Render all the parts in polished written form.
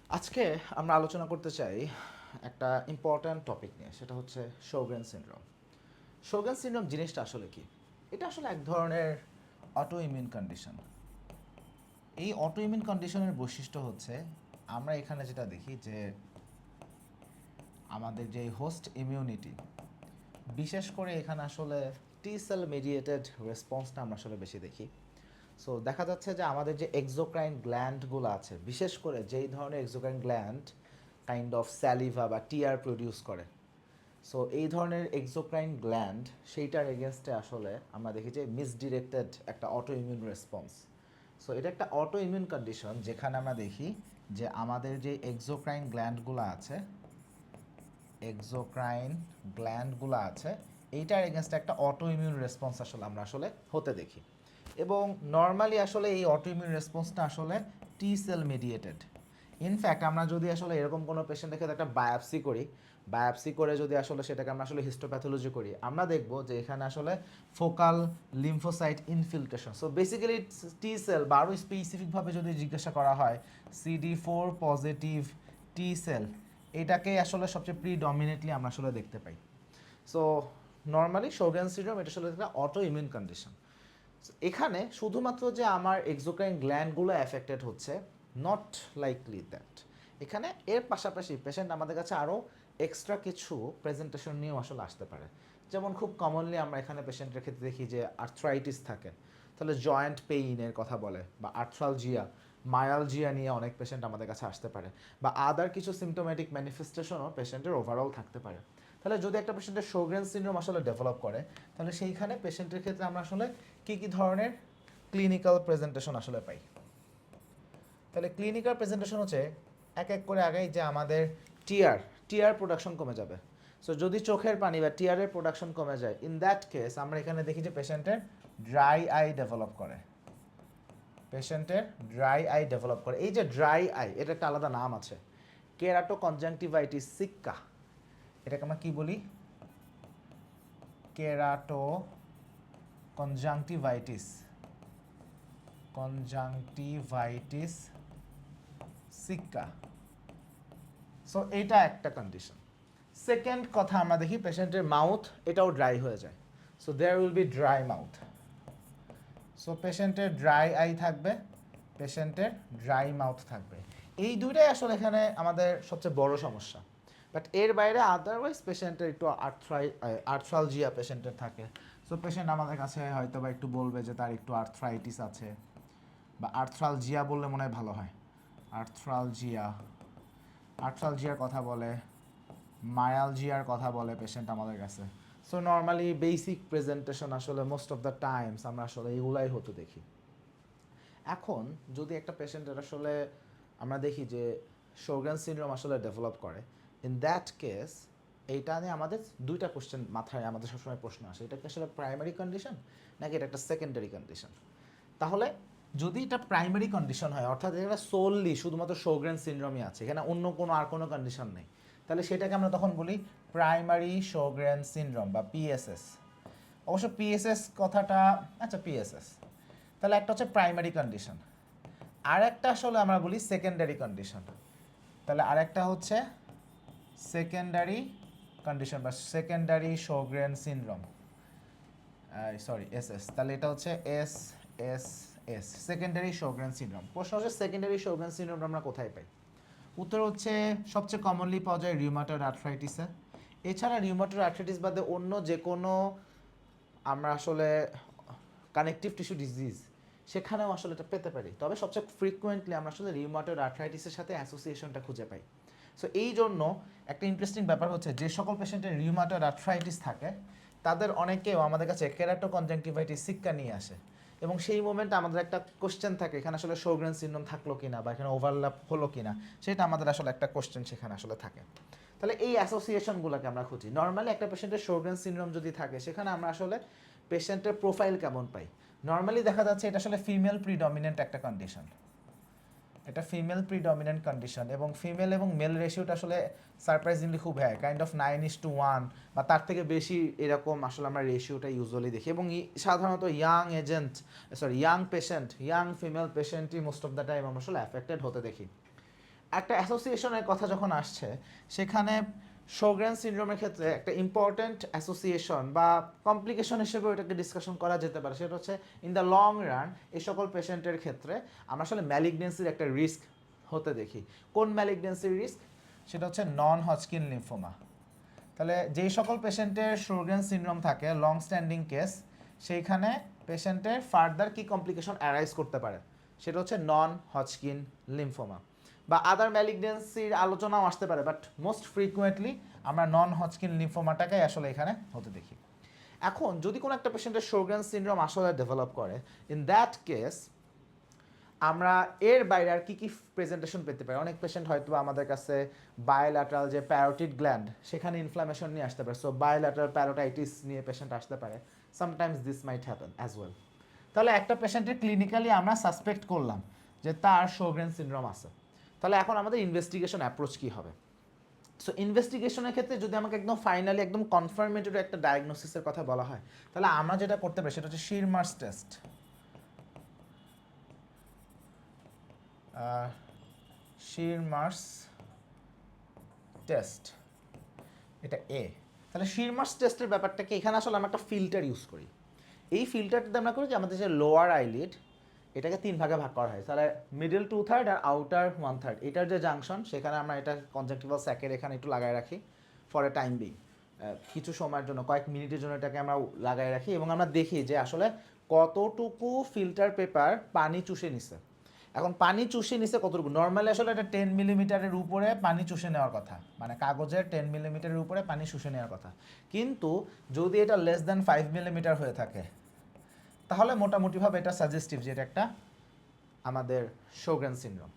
আজকে আমরা আলোচনা করতে চাই একটা ইম্পর্ট্যান্ট টপিক নিয়ে, সেটা হচ্ছে শোগরেন সিনড্রোম। শোগরেন সিনড্রোম জিনিসটা আসলে কি? এটা আসলে এক ধরনের অটো ইমিউন কন্ডিশন। এই অটো ইমিউন কন্ডিশনের বৈশিষ্ট্য হচ্ছে আমরা এখানে যেটা দেখি যে আমাদের যে হোস্ট ইমিউনিটি, বিশেষ করে এখানে আসলে টি সেল মেডিয়েটেড রেসপন্সটা আমরা আসলে বেশি দেখি। সো দেখা যাচ্ছে যে আমাদের যে এক্সোক্রাইন গ্ল্যান্ডগুলো আছে, বিশেষ করে যেই ধরনের এক্সোক্রাইন গ্ল্যান্ড কাইন্ড অফ স্যালিভা বা টিআর প্রডিউস করে, সো এই ধরনের এক্সোক্রাইন গ্ল্যান্ড সেইটার এগেনস্টে আসলে আমরা দেখি যে মিসডিরেক্টেড একটা অটো ইমিউন রেসপন্স। সো এটা একটা অটো ইমিউন কন্ডিশন যেখানে আমরা দেখি যে আমাদের যে এক্সোক্রাইন গ্ল্যান্ডগুলো আছে এইটার এগেনস্টে একটা অটো ইমিউন রেসপন্স আসলে আমরা আসলে হতে দেখি। এবং নর্মালি আসলে এই অটো ইমিউন রেসপন্সটা আসলে টি সেল মেডিয়েটেড। ইনফ্যাক্ট আমরা যদি আসলে এরকম কোনো পেশেন্টের ক্ষেত্রে একটা বায়োপসি করি, বায়োপসি করে যদি আসলে সেটাকে আমরা আসলে হিস্টোপ্যাথোলজি করি, আমরা দেখব যে এখানে আসলে focal lymphocyte infiltration. So basically টি সেল বা আরও স্পেসিফিকভাবে যদি জিজ্ঞাসা করা হয়, CD4 পজিটিভ টি সেল এটাকে আসলে সবচেয়ে প্রিডমিনেটলি আমরা আসলে দেখতে পাই। সো নর্মালি শোগরেন সিনড্রোম এটা আসলে একটা অটো ইমিউন কন্ডিশন। এখানে শুধুমাত্র যে আমার এক্সোক্রাইন গ্ল্যান্ডগুলো অ্যাফেক্টেড হচ্ছে, নট লাইকলি দ্যাট। এখানে এর পাশাপাশি পেশেন্ট আমাদের কাছে আরও এক্সট্রা কিছু প্রেজেন্টেশন নিয়েও আসলে আসতে পারে। যেমন খুব কমনলি আমরা এখানে পেশেন্টের ক্ষেত্রে দেখি যে আর্থ্রাইটিস থাকে, তাহলে জয়েন্ট পেইনের কথা বলে, বা আর্থ্রালজিয়া মায়ালজিয়া নিয়ে অনেক পেশেন্ট আমাদের কাছে আসতে পারে, বা আদার কিছু সিমটোমেটিক ম্যানিফেস্টেশনও পেশেন্টের ওভারঅল থাকতে পারে। তাহলে যদি একটা পেশেন্টের শোগরেন সিনড্রোম আসলে ডেভেলপ করে, তাহলে সেইখানে পেশেন্টের ক্ষেত্রে আমরা আসলে কী কী ধরনের ক্লিনিক্যাল প্রেজেন্টেশন আসলে পাই। তাহলে ক্লিনিক্যাল প্রেজেন্টেশন হচ্ছে এক এক করে আগেই যে আমাদের টিআর টিআর প্রোডাকশন কমে যাবে। সো যদি চোখের পানি বা টিআরের প্রোডাকশন কমে যায়, ইন দ্যাট কেস আমরা এখানে দেখি যে পেশেন্টের ড্রাই আই ডেভেলপ করে। এই যে ড্রাই আই, এটা একটা আলাদা নাম আছে, কেরাটো কনজাংটিভাইটিস সিক্কা। এটাকে আমরা কি বলি? কেরাটো কনজাংটিভাইটিস কনজাংটিভাইটিস সিক্কা। সো এটা একটা কন্ডিশন। সেকেন্ড কথা আমরা দেখি পেশেন্টের মাউথ এটাও ড্রাই হয়ে যায়। So there will be dry mouth. So পেশেন্টের ড্রাই আই থাকবে, পেশেন্টের ড্রাই মাউথ থাকবে। এই দুইটাই আসলে এখানে আমাদের সবচেয়ে বড় সমস্যা। বাট এর বাইরে আদারওয়াইজ পেশেন্টের একটু আর্থ্রালজিয়া পেশেন্টের থাকে। সো পেশেন্ট আমাদের কাছে হয়তো বা একটু বলবে যে তার একটু আর্থ্রাইটিস আছে, বা আর্থ্রালজিয়া বললে মনে হয় ভালো হয়। আর্থ্রালজিয়া আর্থ্রালজিয়ার কথা বলে, মায়ালজিয়ার কথা বলে পেশেন্ট আমাদের কাছে। সো নর্মালি বেসিক প্রেজেন্টেশন আসলে মোস্ট অফ দ্য টাইমস আমরা আসলে এগুলাই হতে দেখি। এখন যদি একটা পেশেন্টের আসলে আমরা দেখি যে শোগরেন সিনড্রোম আসলে ডেভেলপ করে, ইন দ্যাট কেস এইটা নিয়ে আমাদের দুইটা কোশ্চেন মাথায় আমাদের সবসময় প্রশ্ন আসে, এটা কি আসলে প্রাইমারি কন্ডিশন নাকি এটা একটা সেকেন্ডারি কন্ডিশন। তাহলে যদি এটা প্রাইমারি কন্ডিশন হয়, অর্থাৎ এখানে সোললি শুধুমাত্র শোগরেন সিনড্রোমই আছে, এখানে অন্য কোনো আর কোনো কন্ডিশন নেই, তাহলে সেটাকে আমরা তখন বলি প্রাইমারি শোগরেন সিনড্রোম বা পিএসএস। অবশ্য পিএসএস কথাটা, আচ্ছা পিএসএস, তাহলে একটা হচ্ছে প্রাইমারি কন্ডিশন, আর একটা আসলে আমরা বলি সেকেন্ডারি কন্ডিশন। তাহলে আরেকটা হচ্ছে সেকেন্ডারি কন্ডিশন বা সেকেন্ডারি শোগরেন সিনড্রোম, সরি এসএস। তাহলে এটা হচ্ছে এস সেকেন্ডারি শোগরেন সিনড্রোম। প্রশ্ন হচ্ছে সেকেন্ডারি শোগরেন সিনড্রোম আমরা কোথায় পাই? উত্তর হচ্ছে সবচেয়ে কমনলি পাওয়া যায় রিউমাটয়েড আর্থ্রাইটিসে। এছাড়া রিউমাটয়েড আর্থ্রাইটিস বাদে অন্য যে কোনো আমরা আসলে কানেকটিভ টিস্যু ডিজিজ সেখানেও আসলে এটা পেতে পারি, তবে সবচেয়ে ফ্রিকুয়েন্টলি আমরা আসলে রিউমাটয়েড আর্থ্রাইটিসের সাথে অ্যাসোসিয়েশনটা খুঁজে পাই। সো এই জন্য একটা ইন্টারেস্টিং ব্যাপার হচ্ছে যে সকল পেশেন্টের রিউমাটয়েড আর্থ্রাইটিস থাকে তাদের অনেকেও আমাদের কাছে কেরাটো কনজাংটিভাইটিস সিক্কা নিয়ে আসে, এবং সেই মোমেন্টে আমাদের একটা কোশ্চেন থাকে এখানে আসলে শোগরেন সিনড্রোম থাকলো কিনা বা এখানে ওভারল্যাপ হলো কিনা, সেটা আমাদের আসলে একটা কোশ্চেন সেখানে আসলে থাকে। তাহলে এই অ্যাসোসিয়েশনগুলোকে আমরা খুঁজি। নর্মালি একটা পেশেন্টের শোগরেন সিনড্রোম যদি থাকে সেখানে আমরা আসলে পেশেন্টের প্রোফাইল কেমন পাই? নর্মালি দেখা যাচ্ছে এটা আসলে ফিমেল প্রিডমিনেন্ট একটা কন্ডিশন, এটা ফিমেল প্রিডমিনেন্ট কন্ডিশন, এবং ফিমেল এবং মেল রেশিওটা আসলে সারপ্রাইজিংলি খুব হ্যাঁ কাইন্ড অফ 9:1 বা তার থেকে বেশি, এরকম আসলে আমরা রেশিওটা ইউজুয়ালি দেখি। এবং সাধারণত ইয়াং পেশেন্ট, ইয়াং ফিমেল পেশেন্টই মোস্ট অফ দ্য টাইম আমরা আসলে অ্যাফেক্টেড হতে দেখি। একটা অ্যাসোসিয়েশনের কথা যখন আসছে সেখানে শোগ্রেন সিনড্রোমের ক্ষেত্রে একটা ইম্পর্ট্যান্ট অ্যাসোসিয়েশন বা কমপ্লিকেশন হিসেবে ওটাকে ডিসকাশন করা যেতে পারে, সেটা হচ্ছে ইন দ্য লং রান এই সকল পেশেন্টের ক্ষেত্রে আমরা আসলে ম্যালিগনেন্সির একটা রিস্ক হতে দেখি। কোন ম্যালিগনেন্সির রিস্ক? সেটা হচ্ছে নন হজকিন লিম্ফোমা। তাহলে যেই সকল পেশেন্টের শোগ্রেন সিনড্রোম থাকে লং স্ট্যান্ডিং কেস, সেইখানে পেশেন্টের ফার্দার কি কমপ্লিকেশন অ্যারাইজ করতে পারে, সেটা হচ্ছে নন হজকিন লিম্ফোমা বা আদার ম্যালিগনেন্সির আলোচনাও আসতে পারে, বাট মোস্ট ফ্রিকুয়েন্টলি আমরা নন হজকিন লিম্ফোমাটাকেই আসলে এখানে হতে দেখি। এখন যদি কোনো একটা পেশেন্টের শোগ্রেন সিনড্রোম আসলে ডেভেলপ করে, ইন দ্যাট কেস আমরা এর বাইরে আর কী কী প্রেজেন্টেশন পেতে পারি? অনেক পেশেন্ট হয়তো আমাদের কাছে বায়োল্যাটারাল যে প্যারোটিড গ্ল্যান্ড সেখানে ইনফ্লামেশন নিয়ে আসতে পারে, সো বায়োল্যাটারাল প্যারোটাইটিস নিয়ে পেশেন্ট আসতে পারে, sometimes this might happen as well. তাহলে একটা পেশেন্টের ক্লিনিক্যালি আমরা সাসপেক্ট করলাম যে তার শোগ্রেন সিনড্রোম আছে, তাহলে এখন আমাদের ইনভেস্টিগেশন অ্যাপ্রোচ কী হবে? সো ইনভেস্টিগেশনের ক্ষেত্রে যদি আমাকে একদম ফাইনালি একদম কনফার্মেটরি একটা ডায়াগনোসিসের কথা বলা হয়, তাহলে আমরা যেটা করতে পারি সেটা হচ্ছে শিরমার্স টেস্ট। শিরমার্স টেস্ট, এটা এ। তাহলে শিরমার্স টেস্টের ব্যাপারটাকে এখানে আসলে আমরা একটা ফিল্টার ইউজ করি। এই ফিল্টারটাতে আমরা করি যে আমাদের যে লোয়ার আইলিড এটাকে 3 ভাগে ভাগ করা হয়, তাহলে মিডল 2/3 আর আউটার 1/3, এটার যে জাংশন সেখানে আমরা এটা কনজাংটিভাল স্যাকের এখানে একটু লাগাই রাখি ফর এ টাইম বিং, কিছু সময়ের জন্য কয়েক মিনিটের জন্য এটাকে আমরা লাগাই রাখি এবং আমরা দেখি যে আসলে কতটুকু ফিল্টার পেপার পানি চুষে নিছে। এখন পানি চুষে নিছে কতটুকু, নর্মালি আসলে এটা 10 মিলিমিটারের উপরে পানি চুষে নেওয়ার কথা, মানে কাগজের 10 মিলিমিটারের উপরে পানি শুষে নেওয়ার কথা, কিন্তু যদি এটা লেস দ্যান 5 মিলিমিটার হয়ে থাকে তাহলে মোটামুটিভাবে এটা সাজেস্টিভ যে এটা একটা আমাদের শোগ্রেন সিনড্রোম।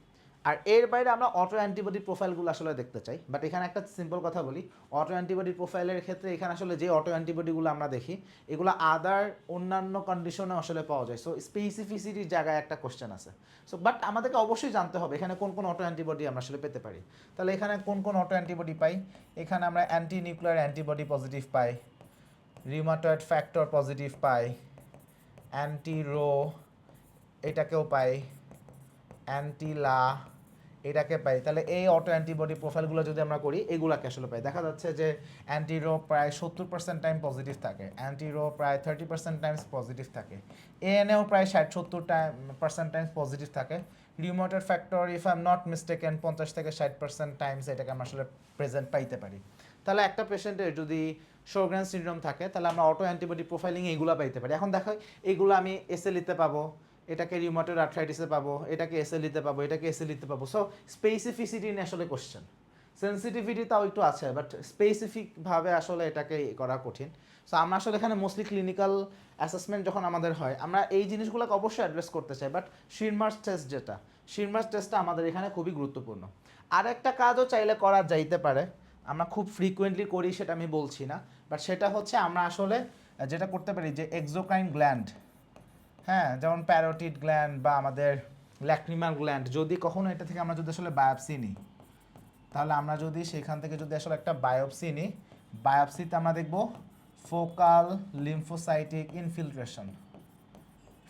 আর এর বাইরে আমরা অটো অ্যান্টিবডি প্রোফাইলগুলো আসলে দেখতে চাই, বাট এখানে একটা সিম্পল কথা বলি, অটো অ্যান্টিবডি প্রোফাইলের ক্ষেত্রে এখানে আসলে যে অটো অ্যান্টিবডিগুলো আমরা দেখি এগুলো আদার অন্যান্য কন্ডিশনে আসলে পাওয়া যায়, সো স্পেসিফিসিটির জায়গায় একটা কোশ্চেন আছে। সো বাট আমাদেরকে অবশ্যই জানতে হবে এখানে কোন কোন অটো অ্যান্টিবডি আমরা আসলে পেতে পারি। তাহলে এখানে কোন কোন অটো অ্যান্টিবডি পাই? এখানে আমরা অ্যান্টি নিউক্লিয়ার অ্যান্টিবডি পজিটিভ পাই, রিউমাটয়েড ফ্যাক্টর পজিটিভ পাই, অ্যান্টি রো এটাকেও পাই, অ্যান্টিলা এটাকে পাই। তাহলে এই অটো অ্যান্টিবডি প্রোফাইলগুলো যদি আমরা করি এগুলোকে আসলে পাই, দেখা যাচ্ছে যে অ্যান্টিরো প্রায় 70% টাইম পজিটিভ থাকে, অ্যান্টিরো প্রায় 30% টাইমস পজিটিভ থাকে, এএনএও প্রায় 60-70% টাইমস পজিটিভ থাকে, rheumatoid factor if I am not mistaken 50 থেকে 60% টাইমস এটাকে আমরা আসলে প্রেজেন্ট পাইতে পারি। তাহলে একটা পেশেন্টের যদি শোগ্রেন সিনড্রোম থাকে তাহলে আমরা অটো অ্যান্টিবডি প্রোফাইলিং এইগুলো পাইতে পারি। এখন দেখো এইগুলো আমি এসএলইতে পাবো, এটাকে রিউমাটয়েড আর্থ্রাইটিসে পাবো, এটাকে এসএলইতে পাবো, এটাকে এসএলইতে পাবো। সো স্পেসিফিসিটি নিয়ে আসলে কোশ্চেন, সেন্সিটিভিটি তাও একটু আছে, বাট স্পেসিফিকভাবে আসলে এটাকে করা কঠিন। সো আমরা আসলে এখানে মোস্টলি ক্লিনিক্যাল অ্যাসেসমেন্ট যখন আমাদের হয় আমরা এই জিনিসগুলোকে অবশ্যই অ্যাড্রেস করতে চাই, বাট শিরমার্স টেস্ট যেটা, শিরমার্স টেস্টটা আমাদের এখানে খুবই গুরুত্বপূর্ণ। আর একটা কাজও চাইলে করা যাইতে পারে, আমরা খুব ফ্রিকুয়েন্টলি করি সেটা আমি বলছি না, বাট সেটা হচ্ছে আমরা আসলে যেটা করতে পারি যে এক্সোক্রাইন গ্ল্যান্ড, হ্যাঁ, যেমন প্যারোটিড গ্ল্যান্ড বা আমাদের ল্যাক্রিমাল গ্ল্যান্ড, যদি কখনো এটা থেকে আমরা যদি আসলে বায়োপসি নিই, তাহলে আমরা যদি সেখান থেকে যদি আসলে একটা বায়োপসি নিই, বায়োপসিতে আমরা দেখব focal lymphocytic infiltration,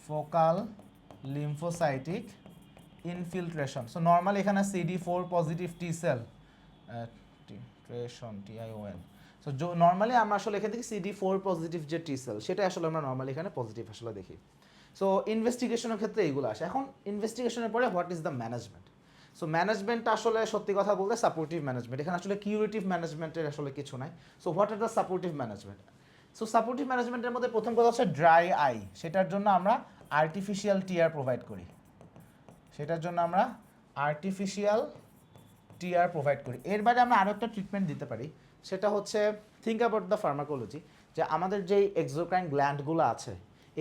focal lymphocytic infiltration. So normally এখানে CD4 পজিটিভ টি সেল TION, সো নর্মালি আমরা আসলে এখান থেকে CD4 পজিটিভ যে টি সেল সেটা আসলে আমরা নর্মালি এখানে পজিটিভ আসলে দেখি। সো ইনভেস্টিগেশনের ক্ষেত্রে এইগুলো আসে। এখন ইনভেস্টিগেশনের পরে what is the management? So ম্যানেজমেন্টটা আসলে সত্যি কথা বলতে সাপোর্টিভ ম্যানেজমেন্ট, এখানে আসলে কিউরেটিভ ম্যানেজমেন্টের আসলে কিছু নাই। So what are the supportive management? So supportive ম্যানেজমেন্টের মধ্যে প্রথম কথা হচ্ছে ড্রাই আই, সেটার জন্য আমরা আর্টিফিশিয়াল টিয়ার প্রোভাইড করি, সেটার জন্য আমরা আর্টিফিশিয়াল টিআর প্রোভাইড করি। এর বাইরে আমরা আরও একটা ট্রিটমেন্ট দিতে পারি, সেটা হচ্ছে থিঙ্ক অ্যাবাউট দ্য ফার্মাকোলজি, যে আমাদের যেই এক্সোক্রাইন গ্ল্যান্ডগুলো আছে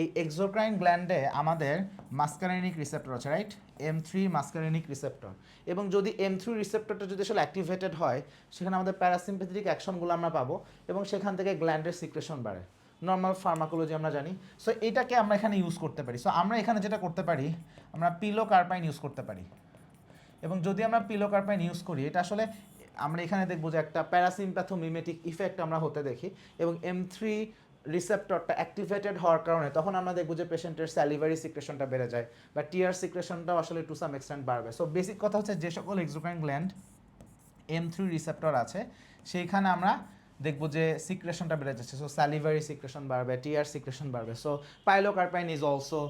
এই এক্সোক্রাইন গ্ল্যান্ডে আমাদের মাস্কারেনিক রিসেপ্টর আছে, রাইট, M3 মাস্কারেনিক রিসেপ্টর, এবং যদি M3 রিসেপ্টরটা যদি আসলে অ্যাক্টিভেটেড হয় সেখানে আমাদের প্যারাসিম্পেথেটিক অ্যাকশনগুলো আমরা পাবো এবং সেখান থেকে গ্ল্যান্ডের সিক্রেশন বাড়ে, নর্মাল ফার্মাকোলজি আমরা জানি। সো এটাকে আমরা এখানে ইউজ করতে পারি। সো আমরা এখানে যেটা করতে পারি আমরা পিলোকার্পাইন ইউজ করতে পারি, এবং যদি আমরা পিলোকার্পাইন ইউজ করি এটা আসলে আমরা এখানে দেখবো যে একটা প্যারাসিম্প্যাথোমিমেটিক ইফেক্ট আমরা হতে দেখি, এবং M3 রিসেপ্টরটা অ্যাক্টিভেটেড হওয়ার কারণে তখন আমরা দেখবো যে পেশেন্টের স্যালিভারি সিক্রেশনটা বেড়ে যায় বা টিয়ার সিক্রেশনটাও আসলে টু সাম এক্সটেন্ট বাড়বে। সো বেসিক কথা হচ্ছে যে সকল এক্সোক্রাইন গ্ল্যান্ড M3 রিসেপ্টর আছে সেইখানে আমরা দেখবো যে সিক্রেশনটা বেড়ে যাচ্ছে। সো স্যালিভারি সিক্রেশন বাড়বে, টিয়ার সিক্রেশন বাড়বে। So pilocarpine is also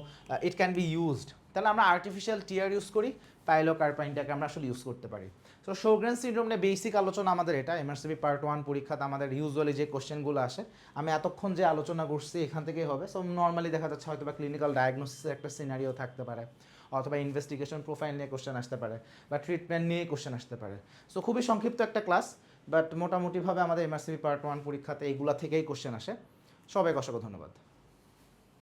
it can be used. তাহলে আমরা আর্টিফিশিয়াল টিয়ার ইউজ করি, পাইলোকার্পাইনটাকে আমরা আসলে ইউজ করতে পারি। সো শোগ্রেন সিনড্রোম নিয়ে বেসিক আলোচনা আমাদের এটা এমআরসিবি পার্ট 1 পরীক্ষাতে আমাদের ইউজুয়ালি যে কোশ্চেনগুলো আসে আমি এতক্ষণ যে আলোচনা করছি এখান থেকেই হবে। সো নর্মালি দেখা যাচ্ছে হয়তো বা ক্লিনিক্যাল ডায়াগনোসিসের একটা সিনারিও থাকতে পারে, অথবা ইনভেস্টিগেশন প্রোফাইল নিয়ে কোশ্চেন আসতে পারে, বা ট্রিটমেন্ট নিয়ে কোশ্চেন আসতে পারে। সো খুবই সংক্ষিপ্ত একটা ক্লাস, বাট মোটামুটিভাবে আমাদের এমআরসিবি পার্ট 1 পরীক্ষাতে এইগুলা থেকেই কোশ্চেন আসে। সবাইকে অসংখ্য ধন্যবাদ।